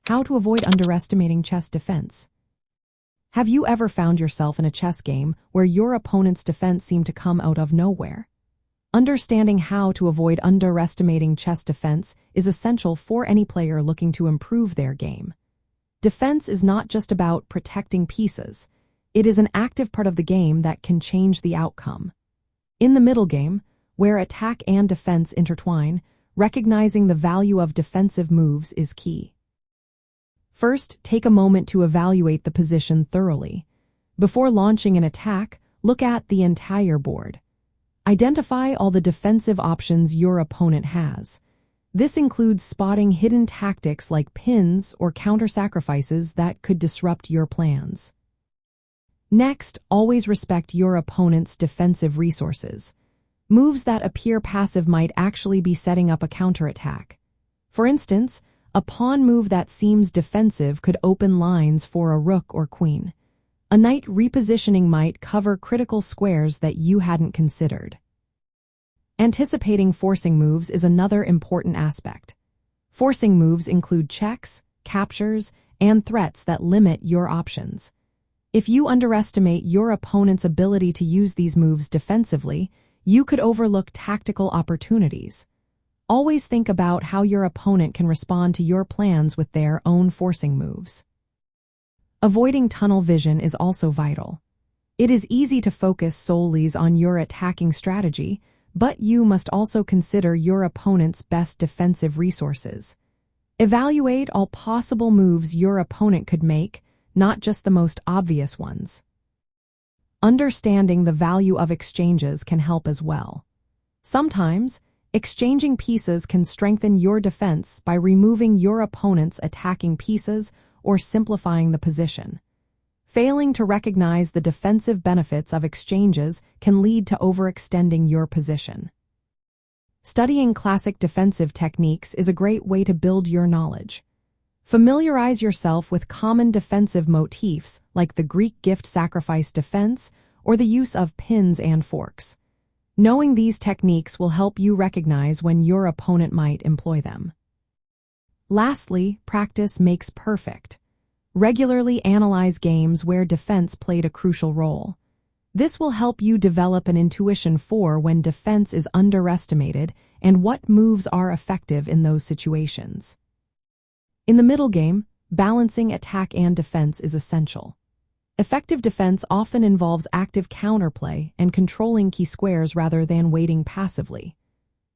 How to avoid underestimating chess defense. Have you ever found yourself in a chess game where your opponent's defense seemed to come out of nowhere? Understanding how to avoid underestimating chess defense is essential for any player looking to improve their game. Defense is not just about protecting pieces. It is an active part of the game that can change the outcome. In the middle game, where attack and defense intertwine, recognizing the value of defensive moves is key. First, take a moment to evaluate the position thoroughly. Before launching an attack, look at the entire board. Identify all the defensive options your opponent has. This includes spotting hidden tactics like pins or counter-sacrifices that could disrupt your plans. Next, always respect your opponent's defensive resources. Moves that appear passive might actually be setting up a counterattack. For instance, a pawn move that seems defensive could open lines for a rook or queen. A knight repositioning might cover critical squares that you hadn't considered. Anticipating forcing moves is another important aspect. Forcing moves include checks, captures, and threats that limit your options. If you underestimate your opponent's ability to use these moves defensively, you could overlook tactical opportunities. Always think about how your opponent can respond to your plans with their own forcing moves. Avoiding tunnel vision is also vital. It is easy to focus solely on your attacking strategy, but you must also consider your opponent's best defensive resources. Evaluate all possible moves your opponent could make, not just the most obvious ones. Understanding the value of exchanges can help as well. Sometimes, exchanging pieces can strengthen your defense by removing your opponent's attacking pieces or simplifying the position. Failing to recognize the defensive benefits of exchanges can lead to overextending your position. Studying classic defensive techniques is a great way to build your knowledge. Familiarize yourself with common defensive motifs like the Greek gift-sacrifice defense or the use of pins and forks. Knowing these techniques will help you recognize when your opponent might employ them. Lastly, practice makes perfect. Regularly analyze games where defense played a crucial role. This will help you develop an intuition for when defense is underestimated and what moves are effective in those situations. In the middle game, balancing attack and defense is essential. Effective defense often involves active counterplay and controlling key squares rather than waiting passively.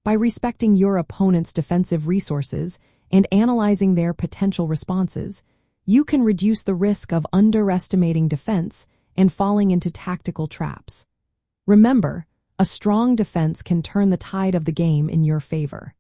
By respecting your opponent's defensive resources and analyzing their potential responses, you can reduce the risk of underestimating defense and falling into tactical traps. Remember, a strong defense can turn the tide of the game in your favor.